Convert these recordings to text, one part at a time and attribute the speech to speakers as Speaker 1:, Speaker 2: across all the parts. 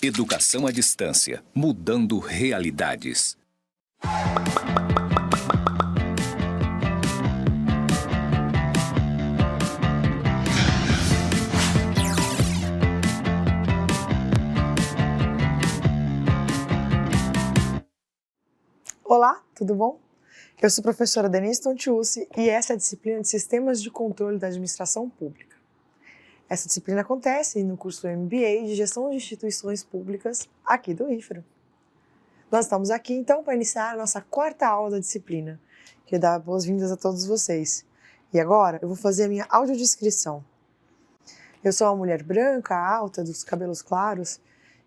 Speaker 1: Educação à distância, mudando realidades.
Speaker 2: Olá, tudo bom? Eu sou a professora Denise Tontiucci e essa é a disciplina de Sistemas de Controle da Administração Pública. Essa disciplina acontece no curso MBA de Gestão de Instituições Públicas aqui do IFRA. Nós estamos aqui então para iniciar a nossa quarta aula da disciplina. Queria dar boas-vindas a todos vocês. E agora eu vou fazer a minha audiodescrição. Eu sou uma mulher branca, alta, dos cabelos claros,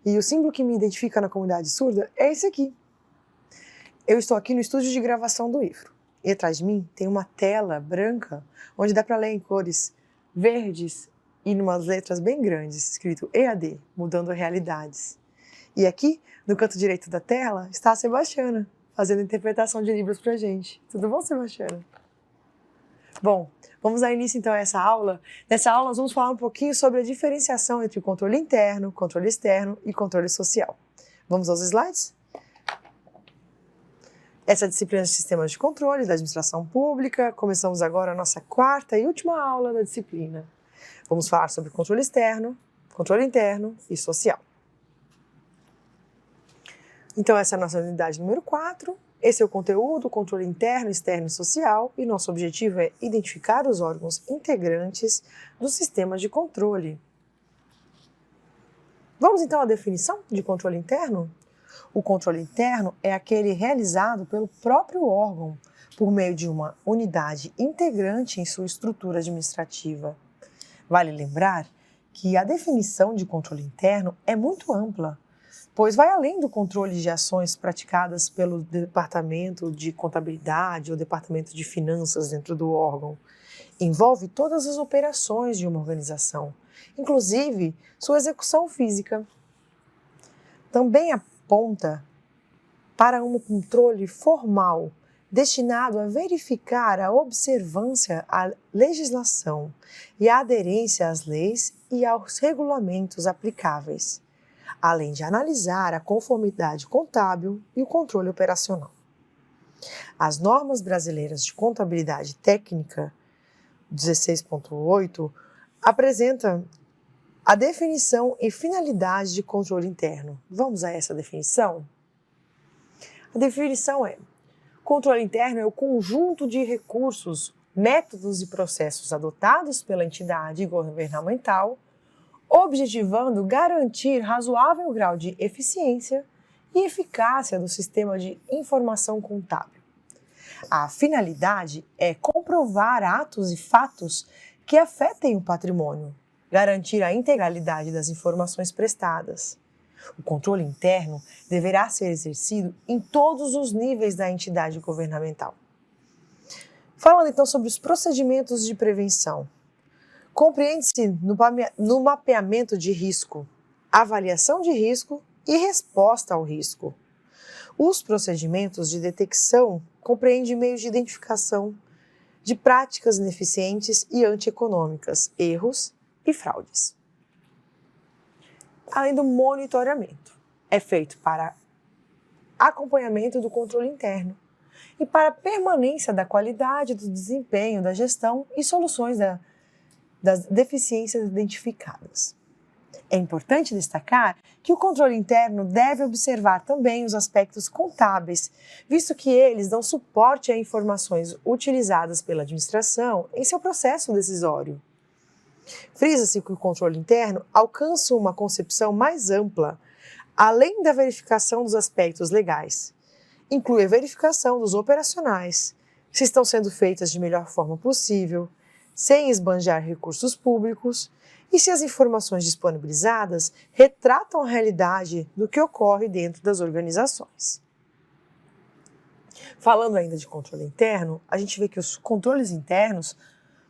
Speaker 2: e o símbolo que me identifica na comunidade surda é esse aqui. Eu estou aqui no estúdio de gravação do IFRO. E atrás de mim tem uma tela branca onde dá para ler em cores verdes e numas letras bem grandes, escrito EAD, Mudando Realidades. E aqui, no canto direito da tela, está a Sebastiana, fazendo interpretação de livros pra gente. Tudo bom, Sebastiana? Bom, vamos dar início então a essa aula. Nessa aula nós vamos falar um pouquinho sobre a diferenciação entre controle interno, controle externo e controle social. Vamos aos slides? Essa é a disciplina de Sistemas de Controle da Administração Pública. Começamos agora a nossa quarta e última aula da disciplina. Vamos falar sobre controle externo, controle interno e social. Então essa é a nossa unidade número 4. Esse é o conteúdo, controle interno, externo e social. E nosso objetivo é identificar os órgãos integrantes dos sistemas de controle. Vamos então à definição de controle interno? O controle interno é aquele realizado pelo próprio órgão, por meio de uma unidade integrante em sua estrutura administrativa. Vale lembrar que a definição de controle interno é muito ampla, pois vai além do controle de ações praticadas pelo departamento de contabilidade ou departamento de finanças dentro do órgão. Envolve todas as operações de uma organização, inclusive sua execução física. Também aponta para um controle formal destinado a verificar a observância à legislação e a aderência às leis e aos regulamentos aplicáveis, além de analisar a conformidade contábil e o controle operacional. As normas brasileiras de contabilidade técnica 16.8 apresentam a definição e finalidade de controle interno. Vamos a essa definição? A definição é: controle interno é o conjunto de recursos, métodos e processos adotados pela entidade governamental, objetivando garantir razoável grau de eficiência e eficácia do sistema de informação contábil. A finalidade é comprovar atos e fatos que afetem o patrimônio, garantir a integralidade das informações prestadas. O controle interno deverá ser exercido em todos os níveis da entidade governamental. Falando então sobre os procedimentos de prevenção. Compreende-se no mapeamento de risco, avaliação de risco e resposta ao risco. Os procedimentos de detecção compreendem meios de identificação de práticas ineficientes e antieconômicas, erros e fraudes. Além do monitoramento, é feito para acompanhamento do controle interno e para permanência da qualidade do desempenho da gestão e soluções das deficiências identificadas. É importante destacar que o controle interno deve observar também os aspectos contábeis, visto que eles dão suporte a informações utilizadas pela administração em seu processo decisório. Frisa-se que o controle interno alcança uma concepção mais ampla, além da verificação dos aspectos legais. Inclui a verificação dos operacionais, se estão sendo feitas de melhor forma possível, sem esbanjar recursos públicos, e se as informações disponibilizadas retratam a realidade do que ocorre dentro das organizações. Falando ainda de controle interno, a gente vê que os controles internos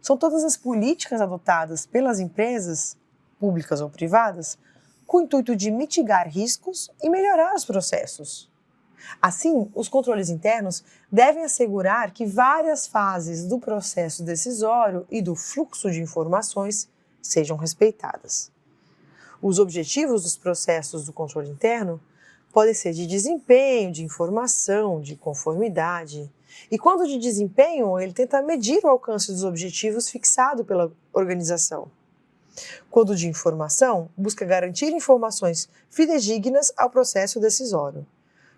Speaker 2: são todas as políticas adotadas pelas empresas, públicas ou privadas, com o intuito de mitigar riscos e melhorar os processos. Assim, os controles internos devem assegurar que várias fases do processo decisório e do fluxo de informações sejam respeitadas. Os objetivos dos processos do controle interno podem ser de desempenho, de informação, de conformidade. E quando de desempenho, ele tenta medir o alcance dos objetivos fixado pela organização. Quando de informação, busca garantir informações fidedignas ao processo decisório.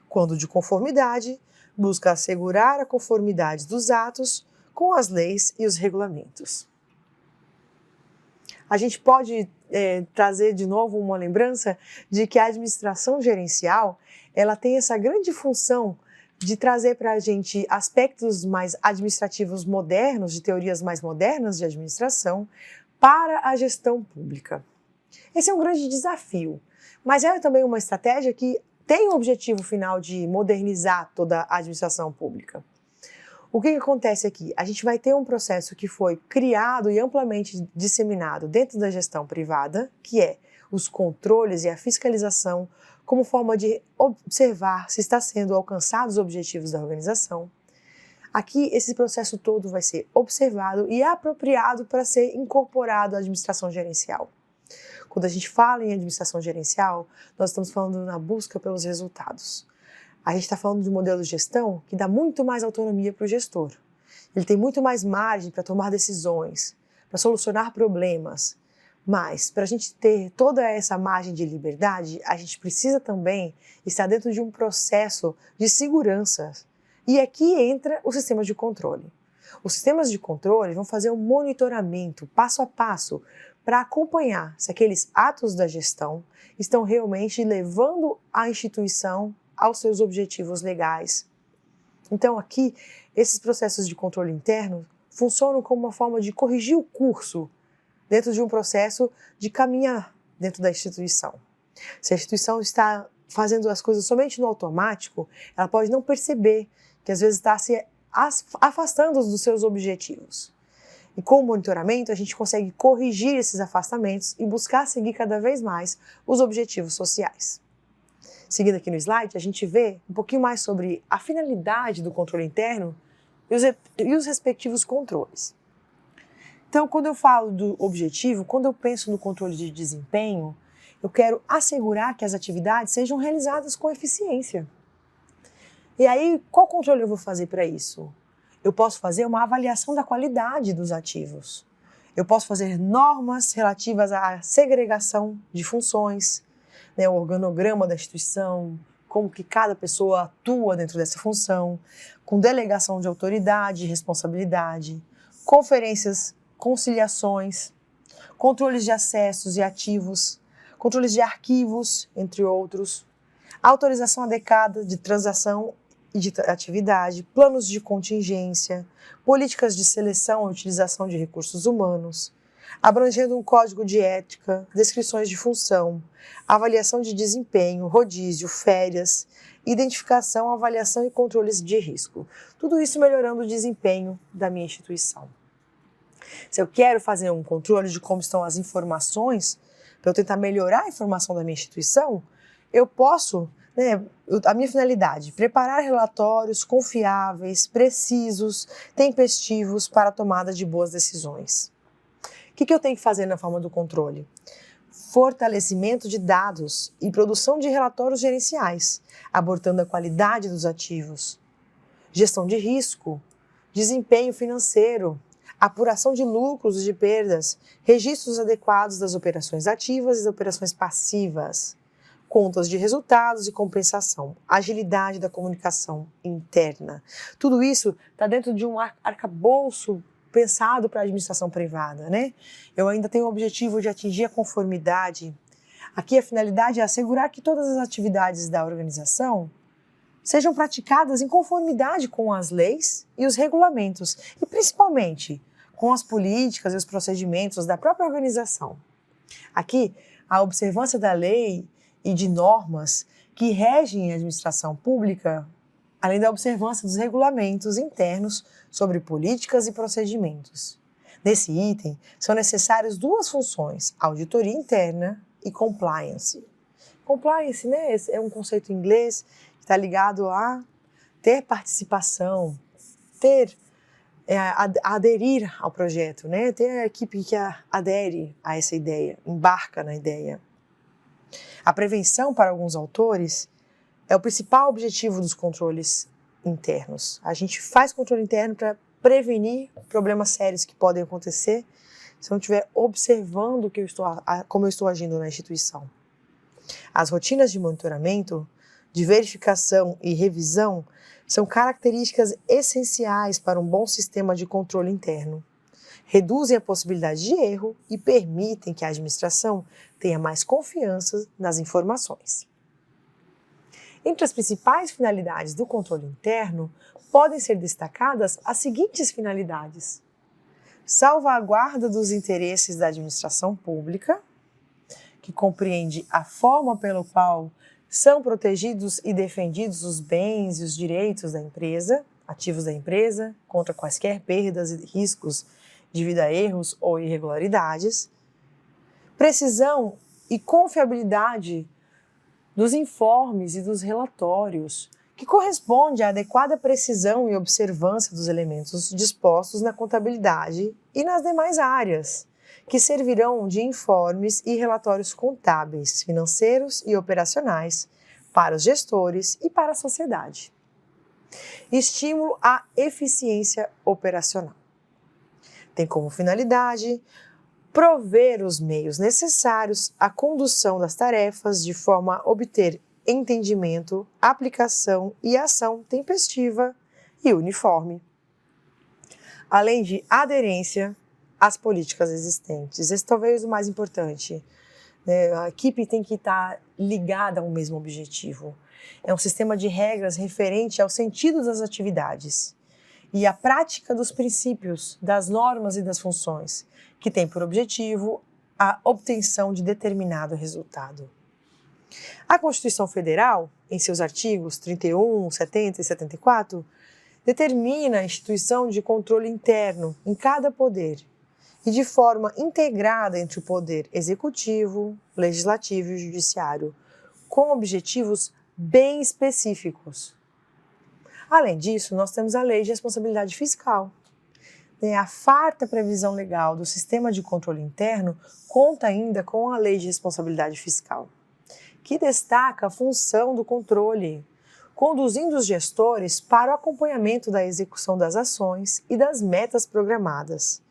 Speaker 2: Quando de conformidade, busca assegurar a conformidade dos atos com as leis e os regulamentos. A gente pode trazer de novo uma lembrança de que a administração gerencial ela tem essa grande função de trazer para a gente aspectos mais administrativos modernos, de teorias mais modernas de administração, para a gestão pública. Esse é um grande desafio, mas é também uma estratégia que tem o objetivo final de modernizar toda a administração pública. O que acontece aqui? A gente vai ter um processo que foi criado e amplamente disseminado dentro da gestão privada, que é os controles e a fiscalização como forma de observar se está sendo alcançados os objetivos da organização. Aqui, esse processo todo vai ser observado e apropriado para ser incorporado à administração gerencial. Quando a gente fala em administração gerencial, nós estamos falando na busca pelos resultados. A gente está falando de um modelo de gestão que dá muito mais autonomia para o gestor. Ele tem muito mais margem para tomar decisões, para solucionar problemas. Mas, para a gente ter toda essa margem de liberdade, a gente precisa também estar dentro de um processo de segurança. E aqui entra o sistema de controle. Os sistemas de controle vão fazer um monitoramento, passo a passo, para acompanhar se aqueles atos da gestão estão realmente levando a instituição aos seus objetivos legais. Então aqui, esses processos de controle interno funcionam como uma forma de corrigir o curso dentro de um processo de caminhar dentro da instituição. Se a instituição está fazendo as coisas somente no automático, ela pode não perceber que às vezes está se afastando dos seus objetivos. E com o monitoramento a gente consegue corrigir esses afastamentos e buscar seguir cada vez mais os objetivos sociais. Seguindo aqui no slide, a gente vê um pouquinho mais sobre a finalidade do controle interno e os respectivos controles. Então, quando eu falo do objetivo, quando eu penso no controle de desempenho, eu quero assegurar que as atividades sejam realizadas com eficiência. E aí, qual controle eu vou fazer para isso? Eu posso fazer uma avaliação da qualidade dos ativos. Eu posso fazer normas relativas à segregação de funções, o organograma da instituição, como que cada pessoa atua dentro dessa função, com delegação de autoridade e responsabilidade, conferências, conciliações, controles de acessos e ativos, controles de arquivos, entre outros, autorização adequada de transação e de atividade, planos de contingência, políticas de seleção e utilização de recursos humanos, abrangendo um código de ética, descrições de função, avaliação de desempenho, rodízio, férias, identificação, avaliação e controles de risco. Tudo isso melhorando o desempenho da minha instituição. Se eu quero fazer um controle de como estão as informações, para eu tentar melhorar a informação da minha instituição, eu posso, a minha finalidade, preparar relatórios confiáveis, precisos, tempestivos para a tomada de boas decisões. O que eu tenho que fazer na forma do controle? Fortalecimento de dados e produção de relatórios gerenciais, abordando a qualidade dos ativos, gestão de risco, desempenho financeiro, apuração de lucros e de perdas, registros adequados das operações ativas e das operações passivas, contas de resultados e compensação, agilidade da comunicação interna. Tudo isso está dentro de um arcabouço pensado para a administração privada, Eu ainda tenho o objetivo de atingir a conformidade. Aqui a finalidade é assegurar que todas as atividades da organização sejam praticadas em conformidade com as leis e os regulamentos, e principalmente com as políticas e os procedimentos da própria organização. Aqui, a observância da lei e de normas que regem a administração pública, além da observância dos regulamentos internos sobre políticas e procedimentos. Nesse item, são necessárias duas funções, auditoria interna e compliance. Compliance, é um conceito em inglês que está ligado a ter participação, aderir ao projeto, ter a equipe que adere a essa ideia, embarca na ideia. A prevenção, para alguns autores, é o principal objetivo dos controles internos. A gente faz controle interno para prevenir problemas sérios que podem acontecer se eu não estiver observando como eu estou agindo na instituição. As rotinas de monitoramento, de verificação e revisão são características essenciais para um bom sistema de controle interno. Reduzem a possibilidade de erro e permitem que a administração tenha mais confiança nas informações. Entre as principais finalidades do controle interno, podem ser destacadas as seguintes finalidades: salvaguarda dos interesses da administração pública, que compreende a forma pelo qual são protegidos e defendidos os bens e os direitos da empresa, ativos da empresa, contra quaisquer perdas e riscos devido a erros ou irregularidades. Precisão e confiabilidade dos informes e dos relatórios, que corresponde à adequada precisão e observância dos elementos dispostos na contabilidade e nas demais áreas, que servirão de informes e relatórios contábeis, financeiros e operacionais para os gestores e para a sociedade. Estímulo à eficiência operacional. Tem como finalidade prover os meios necessários à condução das tarefas de forma a obter entendimento, aplicação e ação tempestiva e uniforme, além de aderência às políticas existentes. Esse talvez é o mais importante. A equipe tem que estar ligada ao mesmo objetivo. É um sistema de regras referente ao sentido das atividades e à prática dos princípios, das normas e das funções, que tem por objetivo a obtenção de determinado resultado. A Constituição Federal, em seus artigos 31, 70 e 74, determina a instituição de controle interno em cada poder e de forma integrada entre o poder executivo, legislativo e judiciário, com objetivos bem específicos. Além disso, nós temos a Lei de Responsabilidade Fiscal. A farta previsão legal do sistema de controle interno conta ainda com a Lei de Responsabilidade Fiscal, que destaca a função do controle, conduzindo os gestores para o acompanhamento da execução das ações e das metas programadas,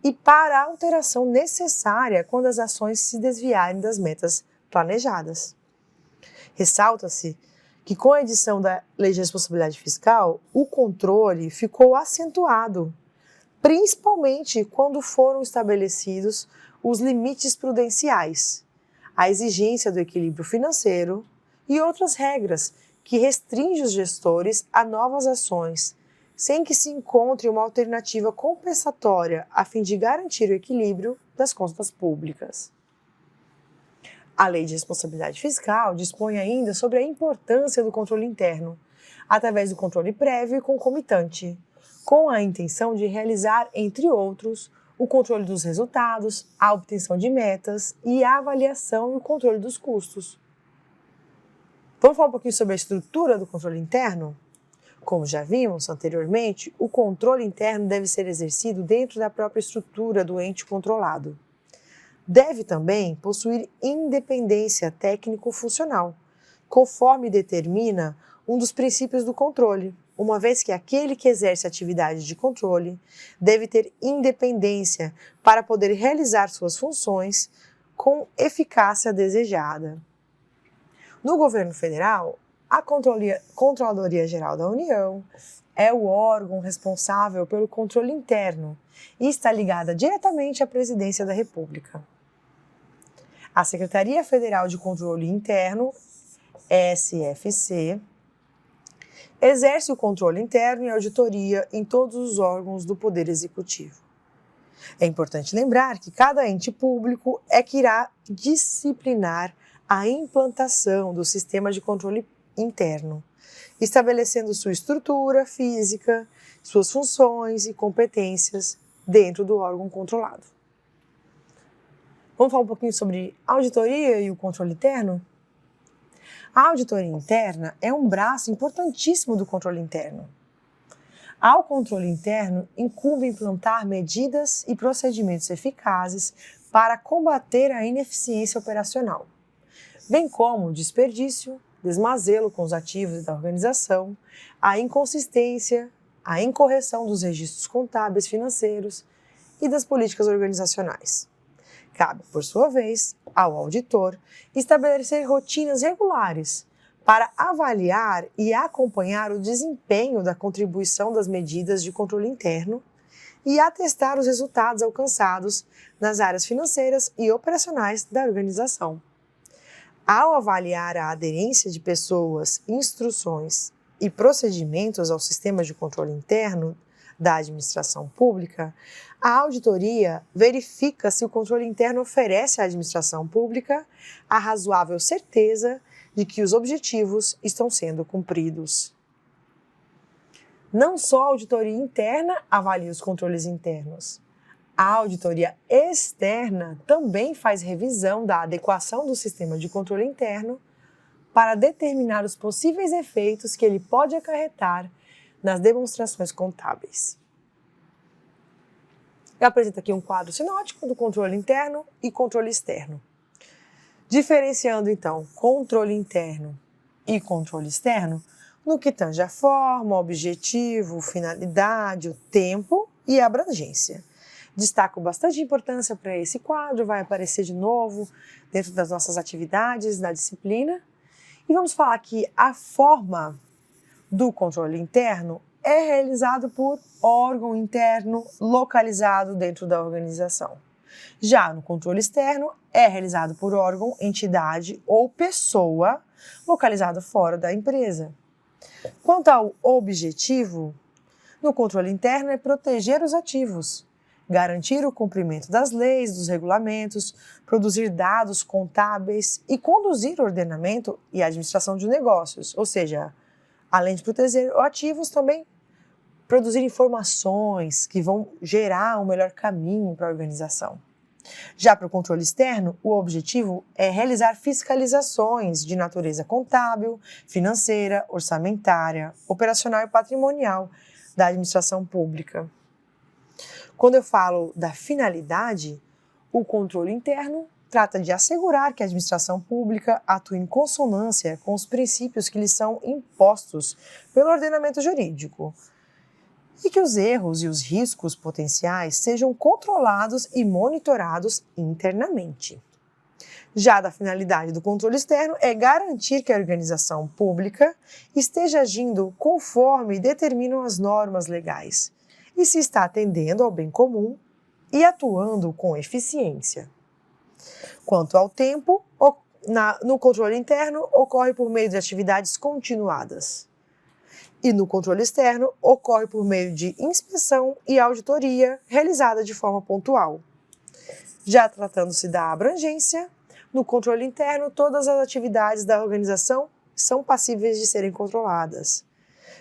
Speaker 2: e para a alteração necessária quando as ações se desviarem das metas planejadas. Ressalta-se que com a edição da Lei de Responsabilidade Fiscal, o controle ficou acentuado, principalmente quando foram estabelecidos os limites prudenciais, a exigência do equilíbrio financeiro e outras regras que restringem os gestores a novas ações, sem que se encontre uma alternativa compensatória a fim de garantir o equilíbrio das contas públicas. A Lei de Responsabilidade Fiscal dispõe ainda sobre a importância do controle interno, através do controle prévio e concomitante, com a intenção de realizar, entre outros, o controle dos resultados, a obtenção de metas e a avaliação e o controle dos custos. Vamos falar um pouquinho sobre a estrutura do controle interno? Como já vimos anteriormente, o controle interno deve ser exercido dentro da própria estrutura do ente controlado. Deve também possuir independência técnico-funcional, conforme determina um dos princípios do controle, uma vez que aquele que exerce atividade de controle deve ter independência para poder realizar suas funções com eficácia desejada. No governo federal, a Controladoria Geral da União é o órgão responsável pelo controle interno e está ligada diretamente à Presidência da República. A Secretaria Federal de Controle Interno, SFC, exerce o controle interno e auditoria em todos os órgãos do Poder Executivo. É importante lembrar que cada ente público é que irá disciplinar a implantação do sistema de controle interno, estabelecendo sua estrutura física, suas funções e competências dentro do órgão controlado. Vamos falar um pouquinho sobre auditoria e o controle interno? A auditoria interna é um braço importantíssimo do controle interno. Ao controle interno, incumbe implantar medidas e procedimentos eficazes para combater a ineficiência operacional, bem como o desperdício, desmazelo com os ativos da organização, a inconsistência, a incorreção dos registros contábeis financeiros e das políticas organizacionais. Cabe, por sua vez, ao auditor estabelecer rotinas regulares para avaliar e acompanhar o desempenho da contribuição das medidas de controle interno e atestar os resultados alcançados nas áreas financeiras e operacionais da organização. Ao avaliar a aderência de pessoas, instruções e procedimentos ao sistema de controle interno da administração pública, a auditoria verifica se o controle interno oferece à administração pública a razoável certeza de que os objetivos estão sendo cumpridos. Não só a auditoria interna avalia os controles internos. A auditoria externa também faz revisão da adequação do sistema de controle interno para determinar os possíveis efeitos que ele pode acarretar nas demonstrações contábeis. Eu apresento aqui um quadro sinótico do controle interno e controle externo. Diferenciando, então, controle interno e controle externo no que tange a forma, objetivo, finalidade, o tempo e a abrangência. Destaco bastante importância para esse quadro, vai aparecer de novo dentro das nossas atividades da disciplina. E vamos falar que a forma do controle interno é realizado por órgão interno localizado dentro da organização. Já no controle externo, é realizado por órgão, entidade ou pessoa localizado fora da empresa. Quanto ao objetivo, no controle interno é proteger os ativos, garantir o cumprimento das leis, dos regulamentos, produzir dados contábeis e conduzir o ordenamento e administração de negócios, ou seja, além de proteger ativos, também produzir informações que vão gerar um melhor caminho para a organização. Já para o controle externo, o objetivo é realizar fiscalizações de natureza contábil, financeira, orçamentária, operacional e patrimonial da administração pública. Quando eu falo da finalidade, o controle interno trata de assegurar que a administração pública atue em consonância com os princípios que lhes são impostos pelo ordenamento jurídico e que os erros e os riscos potenciais sejam controlados e monitorados internamente. Já da finalidade do controle externo é garantir que a organização pública esteja agindo conforme determinam as normas legais e se está atendendo ao bem comum e atuando com eficiência. Quanto ao tempo, no controle interno ocorre por meio de atividades continuadas. E no controle externo ocorre por meio de inspeção e auditoria realizada de forma pontual. Já tratando-se da abrangência, no controle interno todas as atividades da organização são passíveis de serem controladas.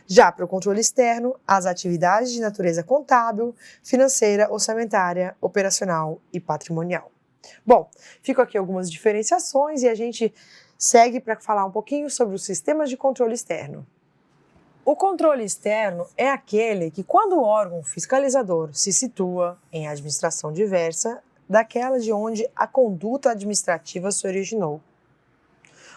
Speaker 2: Já para o controle externo, as atividades de natureza contábil, financeira, orçamentária, operacional e patrimonial. Bom, ficam aqui algumas diferenciações e a gente segue para falar um pouquinho sobre os sistemas de controle externo. O controle externo é aquele que, quando o órgão fiscalizador se situa em administração diversa daquela de onde a conduta administrativa se originou.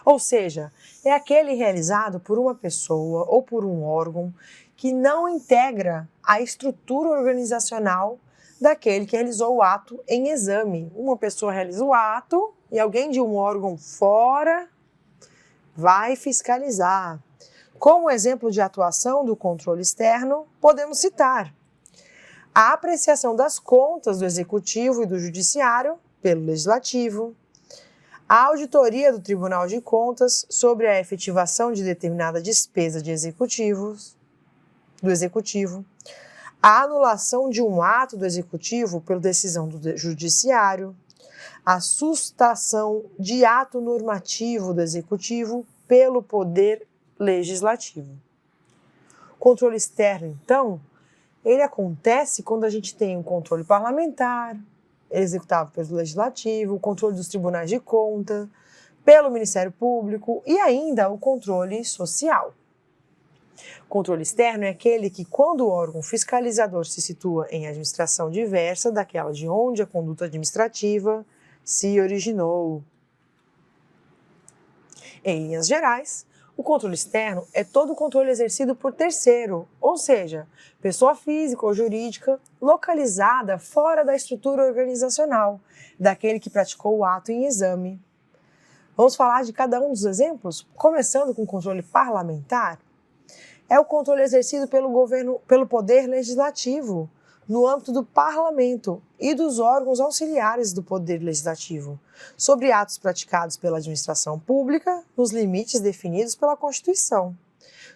Speaker 2: Ou seja, é aquele realizado por uma pessoa ou por um órgão que não integra a estrutura organizacional daquele que realizou o ato em exame. Uma pessoa realiza o ato e alguém de um órgão fora vai fiscalizar. Como exemplo de atuação do controle externo, podemos citar a apreciação das contas do Executivo e do Judiciário pelo Legislativo, a auditoria do Tribunal de Contas sobre a efetivação de determinada despesa do Executivo, a anulação de um ato do Executivo pela decisão do Judiciário, a sustação de ato normativo do Executivo pelo Poder Legislativo. O controle externo, então, ele acontece quando a gente tem um controle parlamentar, executado pelo Legislativo, o controle dos tribunais de conta, pelo Ministério Público e ainda o controle social. O controle externo é aquele que, quando o órgão fiscalizador se situa em administração diversa daquela de onde a conduta administrativa se originou. Em linhas gerais, o controle externo é todo o controle exercido por terceiro, ou seja, pessoa física ou jurídica localizada fora da estrutura organizacional, daquele que praticou o ato em exame. Vamos falar de cada um dos exemplos, começando com o controle parlamentar. É o controle exercido pelo Poder Legislativo, no âmbito do Parlamento e dos órgãos auxiliares do Poder Legislativo, sobre atos praticados pela administração pública, nos limites definidos pela Constituição.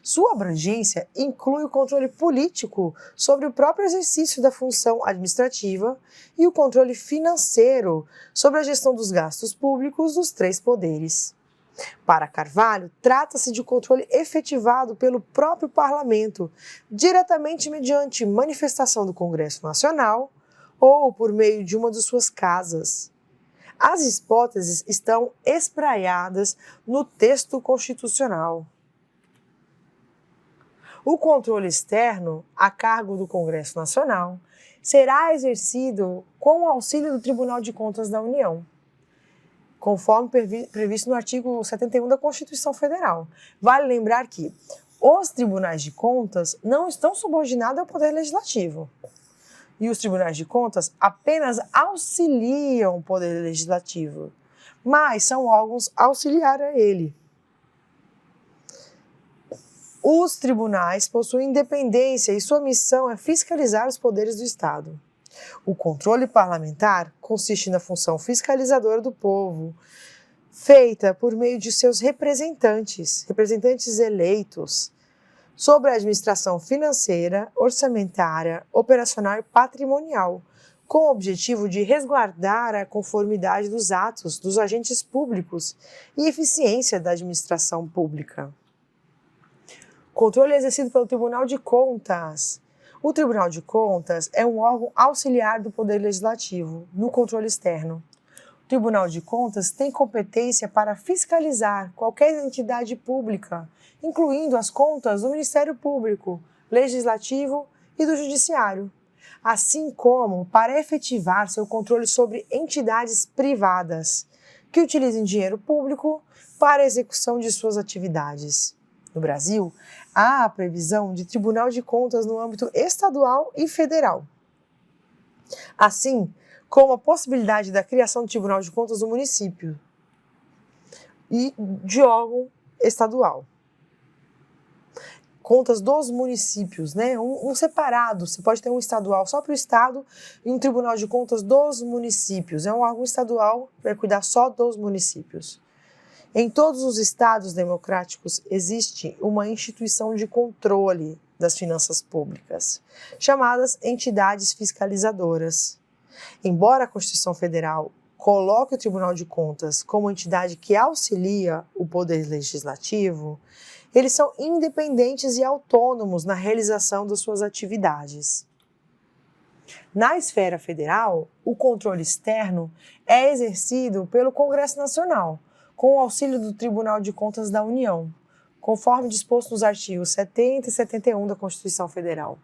Speaker 2: Sua abrangência inclui o controle político sobre o próprio exercício da função administrativa e o controle financeiro sobre a gestão dos gastos públicos dos três poderes. Para Carvalho, trata-se de controle efetivado pelo próprio Parlamento, diretamente mediante manifestação do Congresso Nacional ou por meio de uma de suas casas. As hipóteses estão espraiadas no texto constitucional. O controle externo, a cargo do Congresso Nacional, será exercido com o auxílio do Tribunal de Contas da União, conforme previsto no artigo 71 da Constituição Federal. Vale lembrar que os tribunais de contas não estão subordinados ao Poder Legislativo. E os tribunais de contas apenas auxiliam o Poder Legislativo, mas são órgãos auxiliares a ele. Os tribunais possuem independência e sua missão é fiscalizar os poderes do Estado. O controle parlamentar consiste na função fiscalizadora do povo, feita por meio de seus representantes eleitos, sobre a administração financeira, orçamentária, operacional e patrimonial, com o objetivo de resguardar a conformidade dos atos dos agentes públicos e eficiência da administração pública. Controle exercido pelo Tribunal de Contas. O Tribunal de Contas é um órgão auxiliar do Poder Legislativo no controle externo. O Tribunal de Contas tem competência para fiscalizar qualquer entidade pública, incluindo as contas do Ministério Público, Legislativo e do Judiciário, assim como para efetivar seu controle sobre entidades privadas que utilizem dinheiro público para a execução de suas atividades. No Brasil, há a previsão de Tribunal de Contas no âmbito estadual e federal, assim como a possibilidade da criação do Tribunal de Contas do município e de órgão estadual. Contas dos municípios, né? Um separado, você pode ter um estadual só para o estado e um Tribunal de Contas dos municípios, é um órgão estadual que vai cuidar só dos municípios. Em todos os estados democráticos existe uma instituição de controle das finanças públicas, chamadas entidades fiscalizadoras. Embora a Constituição Federal coloque o Tribunal de Contas como entidade que auxilia o Poder Legislativo, eles são independentes e autônomos na realização das suas atividades. Na esfera federal, o controle externo é exercido pelo Congresso Nacional, com o auxílio do Tribunal de Contas da União, conforme disposto nos artigos 70 e 71 da Constituição Federal.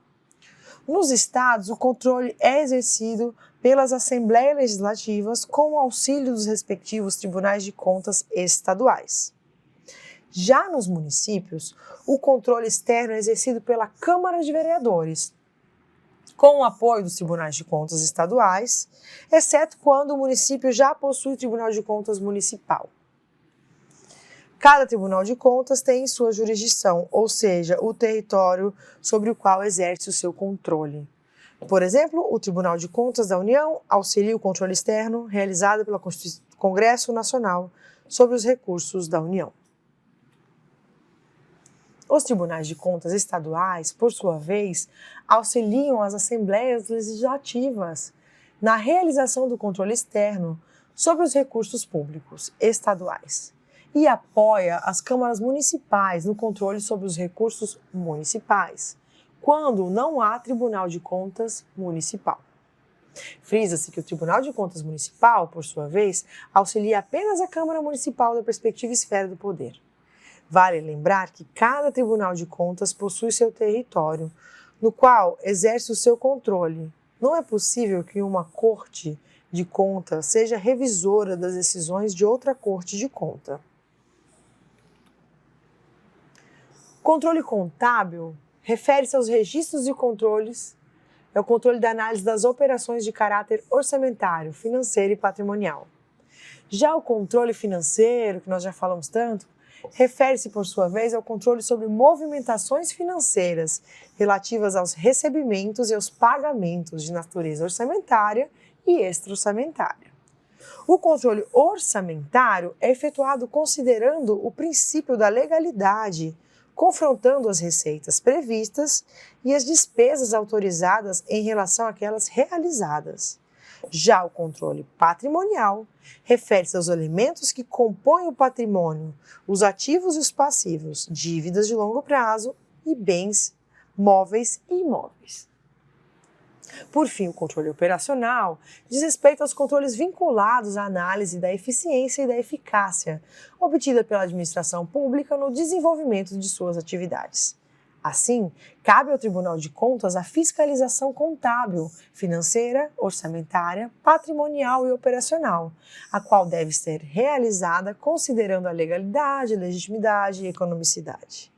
Speaker 2: Nos estados, o controle é exercido pelas Assembleias Legislativas com o auxílio dos respectivos Tribunais de Contas estaduais. Já nos municípios, o controle externo é exercido pela Câmara de Vereadores, com o apoio dos Tribunais de Contas estaduais, exceto quando o município já possui Tribunal de Contas municipal. Cada Tribunal de Contas tem sua jurisdição, ou seja, o território sobre o qual exerce o seu controle. Por exemplo, o Tribunal de Contas da União auxilia o controle externo realizado pelo Congresso Nacional sobre os recursos da União. Os Tribunais de Contas estaduais, por sua vez, auxiliam as Assembleias Legislativas na realização do controle externo sobre os recursos públicos estaduais e apoia as câmaras municipais no controle sobre os recursos municipais, quando não há Tribunal de Contas municipal. Frisa-se que o Tribunal de Contas municipal, por sua vez, auxilia apenas a Câmara Municipal da respectiva esfera do poder. Vale lembrar que cada Tribunal de Contas possui seu território, no qual exerce o seu controle. Não é possível que uma Corte de Contas seja revisora das decisões de outra Corte de Conta. Controle contábil refere-se aos registros de controles, é o controle da análise das operações de caráter orçamentário, financeiro e patrimonial. Já o controle financeiro, que nós já falamos tanto, refere-se, por sua vez, ao controle sobre movimentações financeiras relativas aos recebimentos e aos pagamentos de natureza orçamentária e extra-orçamentária. O controle orçamentário é efetuado considerando o princípio da legalidade, confrontando as receitas previstas e as despesas autorizadas em relação àquelas realizadas. Já o controle patrimonial refere-se aos elementos que compõem o patrimônio, os ativos e os passivos, dívidas de longo prazo e bens móveis e imóveis. Por fim, o controle operacional diz respeito aos controles vinculados à análise da eficiência e da eficácia obtida pela administração pública no desenvolvimento de suas atividades. Assim, cabe ao Tribunal de Contas a fiscalização contábil, financeira, orçamentária, patrimonial e operacional, a qual deve ser realizada considerando a legalidade, legitimidade e economicidade.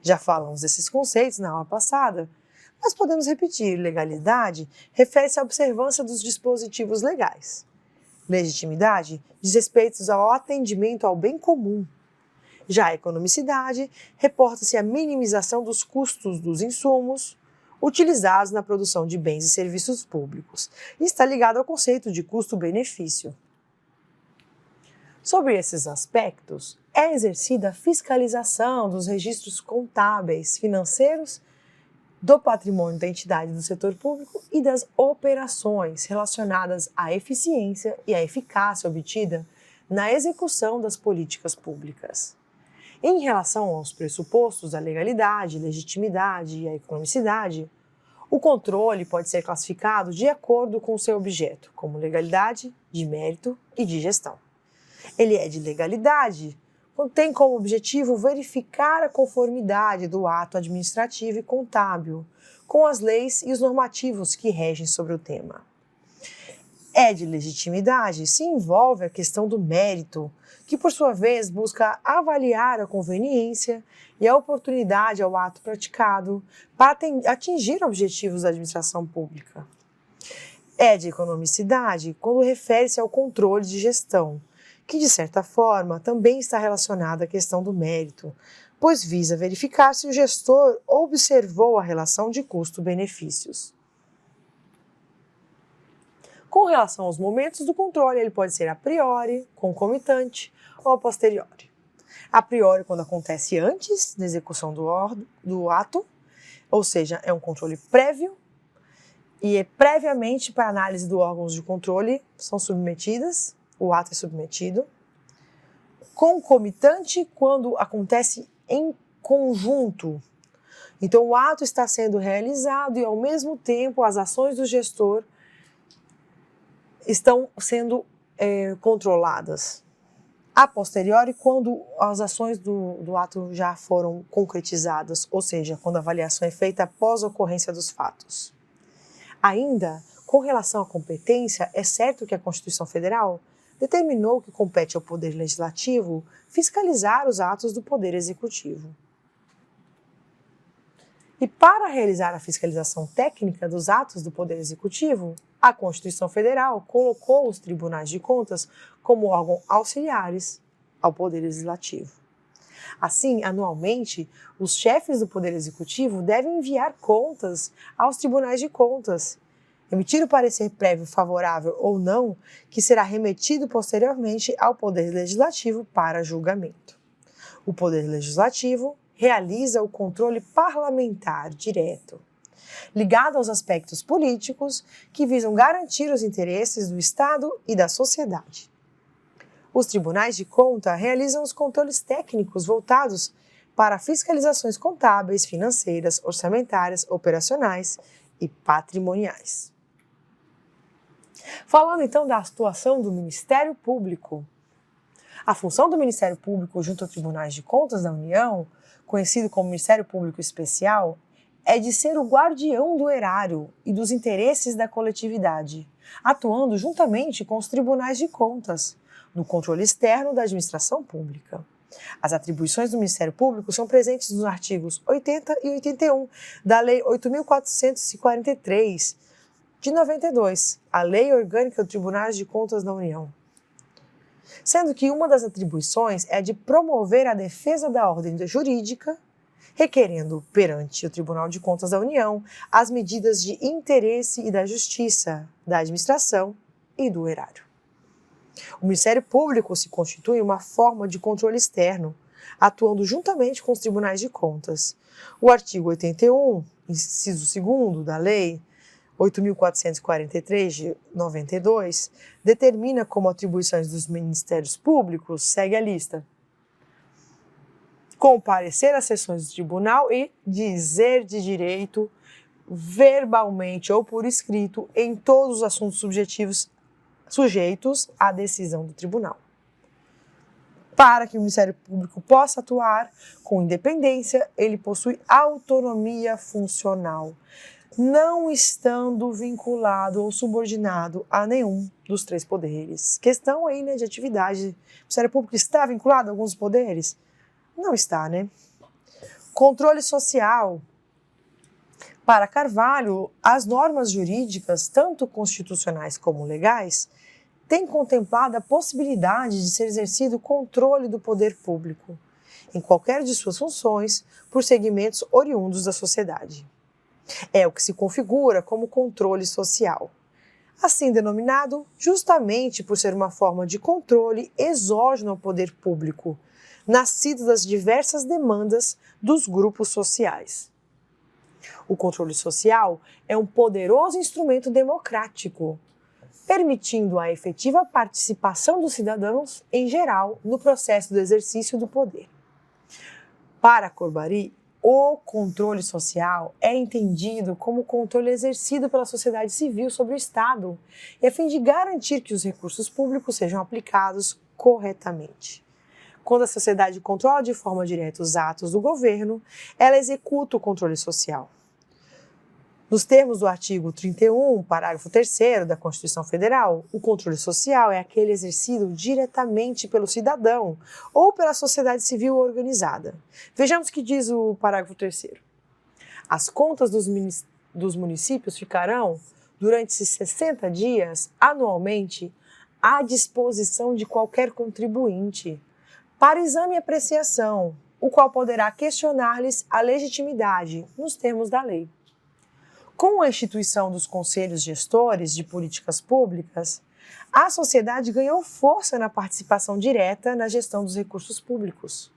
Speaker 2: Já falamos desses conceitos na aula passada, mas podemos repetir. Legalidade refere-se à observância dos dispositivos legais. Legitimidade diz respeito ao atendimento ao bem comum. Já a economicidade reporta-se à minimização dos custos dos insumos utilizados na produção de bens e serviços públicos e está ligado ao conceito de custo-benefício. Sobre esses aspectos, é exercida a fiscalização dos registros contábeis, financeiros, do patrimônio da entidade do setor público e das operações relacionadas à eficiência e à eficácia obtida na execução das políticas públicas. Em relação aos pressupostos da legalidade, legitimidade e a economicidade, o controle pode ser classificado de acordo com seu objeto, como legalidade, de mérito e de gestão. Ele é de legalidade, tem como objetivo verificar a conformidade do ato administrativo e contábil com as leis e os normativos que regem sobre o tema. É de legitimidade, se envolve a questão do mérito, que por sua vez busca avaliar a conveniência e a oportunidade ao ato praticado para atingir objetivos da administração pública. É de economicidade quando refere-se ao controle de gestão, que de certa forma também está relacionada à questão do mérito, pois visa verificar se o gestor observou a relação de custo-benefícios. Com relação aos momentos do controle, ele pode ser a priori, concomitante ou a posteriori. A priori, quando acontece antes da execução do ato, ou seja, é um controle prévio, e previamente para análise dos órgãos de controle são submetidas, o ato é submetido. Concomitante, quando acontece em conjunto. Então, o ato está sendo realizado e, ao mesmo tempo, as ações do gestor estão sendo controladas. A posteriori, quando as ações do ato já foram concretizadas, ou seja, quando a avaliação é feita após a ocorrência dos fatos. Ainda, com relação à competência, é certo que a Constituição Federal determinou que compete ao Poder Legislativo fiscalizar os atos do Poder Executivo. E para realizar a fiscalização técnica dos atos do Poder Executivo, a Constituição Federal colocou os tribunais de contas como órgãos auxiliares ao Poder Legislativo. Assim, anualmente, os chefes do Poder Executivo devem enviar contas aos tribunais de contas, emitir o parecer prévio favorável ou não, que será remetido posteriormente ao Poder Legislativo para julgamento. O Poder Legislativo realiza o controle parlamentar direto, ligado aos aspectos políticos que visam garantir os interesses do Estado e da sociedade. Os tribunais de conta realizam os controles técnicos voltados para fiscalizações contábeis, financeiras, orçamentárias, operacionais e patrimoniais. Falando então da atuação do Ministério Público. A função do Ministério Público junto aos Tribunais de Contas da União, conhecido como Ministério Público Especial, é de ser o guardião do erário e dos interesses da coletividade, atuando juntamente com os tribunais de contas, no controle externo da administração pública. As atribuições do Ministério Público são presentes nos artigos 80 e 81 da Lei 8.443, de 92, a Lei Orgânica dos Tribunais de Contas da União. Sendo que uma das atribuições é a de promover a defesa da ordem jurídica, requerendo perante o Tribunal de Contas da União as medidas de interesse e da justiça, da administração e do erário. O Ministério Público se constitui uma forma de controle externo, atuando juntamente com os tribunais de contas. O artigo 81, inciso 2º da Lei 8.443, de 92, determina como atribuições dos Ministérios Públicos, segue a lista: comparecer às sessões do tribunal e dizer de direito, verbalmente ou por escrito, em todos os assuntos sujeitos à decisão do tribunal. Para que o Ministério Público possa atuar com independência, ele possui autonomia funcional, não estando vinculado ou subordinado a nenhum dos 3 poderes. Questão aí, né, de atividade. O Ministério Público está vinculado a alguns poderes? Não está, né? Controle social. Para Carvalho, as normas jurídicas, tanto constitucionais como legais, têm contemplado a possibilidade de ser exercido o controle do poder público, em qualquer de suas funções, por segmentos oriundos da sociedade. É o que se configura como controle social, assim denominado justamente por ser uma forma de controle exógeno ao poder público, nascido das diversas demandas dos grupos sociais. O controle social é um poderoso instrumento democrático, permitindo a efetiva participação dos cidadãos, em geral, no processo do exercício do poder. Para Courbary, o controle social é entendido como o controle exercido pela sociedade civil sobre o Estado, e a fim de garantir que os recursos públicos sejam aplicados corretamente. Quando a sociedade controla de forma direta os atos do governo, ela executa o controle social. Nos termos do artigo 31, parágrafo 3º da Constituição Federal, o controle social é aquele exercido diretamente pelo cidadão ou pela sociedade civil organizada. Vejamos o que diz o parágrafo 3º. As contas dos municípios ficarão, durante esses 60 dias, anualmente, à disposição de qualquer contribuinte, para exame e apreciação, o qual poderá questionar-lhes a legitimidade, nos termos da lei. Com a instituição dos conselhos gestores de políticas públicas, a sociedade ganhou força na participação direta na gestão dos recursos públicos.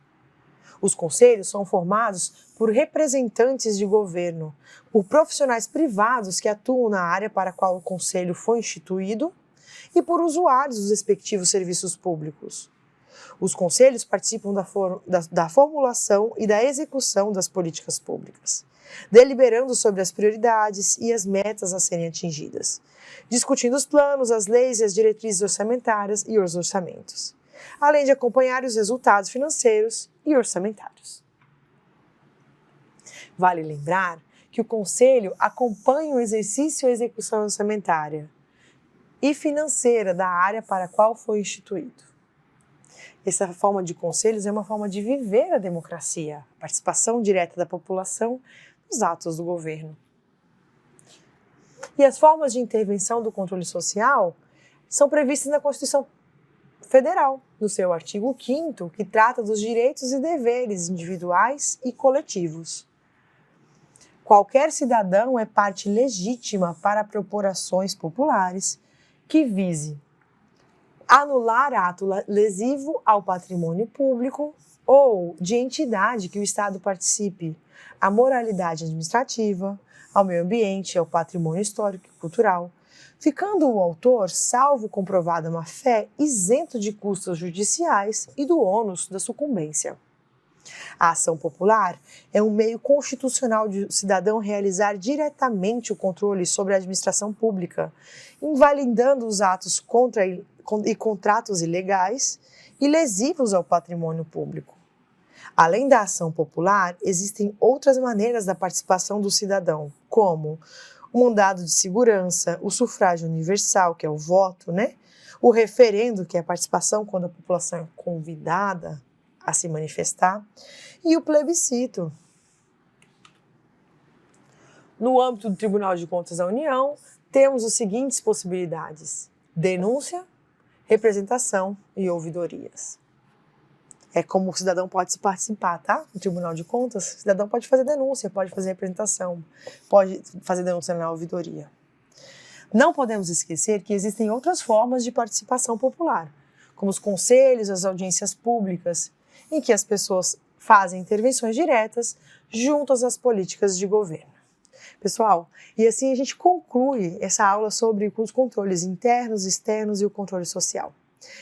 Speaker 2: Os conselhos são formados por representantes de governo, por profissionais privados que atuam na área para a qual o conselho foi instituído e por usuários dos respectivos serviços públicos. Os conselhos participam da formulação e da execução das políticas públicas, deliberando sobre as prioridades e as metas a serem atingidas, discutindo os planos, as leis e as diretrizes orçamentárias e os orçamentos, além de acompanhar os resultados financeiros e orçamentários. Vale lembrar que o Conselho acompanha o exercício e a execução orçamentária e financeira da área para a qual foi instituído. Essa forma de conselhos é uma forma de viver a democracia, a participação direta da população nos atos do governo. E as formas de intervenção do controle social são previstas na Constituição Federal, no seu artigo 5º, que trata dos direitos e deveres individuais e coletivos. Qualquer cidadão é parte legítima para propor ações populares que vise anular ato lesivo ao patrimônio público ou de entidade que o Estado participe, à moralidade administrativa, ao meio ambiente, ao patrimônio histórico e cultural, ficando o autor, salvo comprovada má-fé, isento de custos judiciais e do ônus da sucumbência. A ação popular é um meio constitucional de o cidadão realizar diretamente o controle sobre a administração pública, invalidando os atos contra e contratos ilegais e lesivos ao patrimônio público. Além da ação popular, existem outras maneiras da participação do cidadão, como o mandado de segurança, o sufrágio universal, que é o voto, o referendo, que é a participação quando a população é convidada a se manifestar, e o plebiscito. No âmbito do Tribunal de Contas da União, temos as seguintes possibilidades: denúncia, representação e ouvidorias. É como o cidadão pode participar, tá? No Tribunal de Contas, o cidadão pode fazer denúncia, pode fazer representação, pode fazer denúncia na ouvidoria. Não podemos esquecer que existem outras formas de participação popular, como os conselhos, as audiências públicas, em que as pessoas fazem intervenções diretas junto às políticas de governo. Pessoal, e assim a gente conclui essa aula sobre os controles internos, externos e o controle social.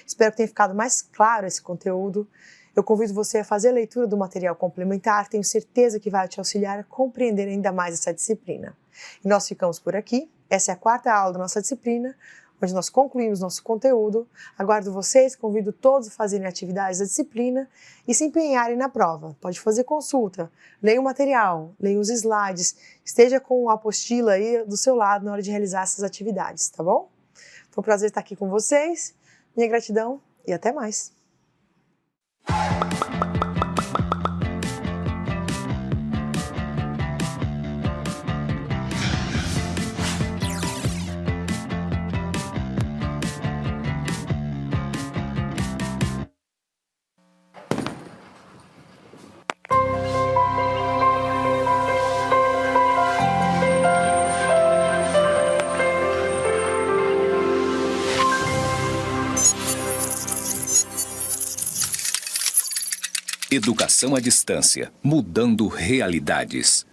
Speaker 2: Espero que tenha ficado mais claro esse conteúdo. Eu convido você a fazer a leitura do material complementar, tenho certeza que vai te auxiliar a compreender ainda mais essa disciplina. E nós ficamos por aqui. Essa é a 4ª aula da nossa disciplina, onde nós concluímos nosso conteúdo. Aguardo vocês, convido todos a fazerem atividades da disciplina e se empenharem na prova. Pode fazer consulta, leia o material, leia os slides, esteja com a apostila aí do seu lado na hora de realizar essas atividades, tá bom? Foi um prazer estar aqui com vocês, minha gratidão e até mais!
Speaker 1: Educação à distância, mudando realidades.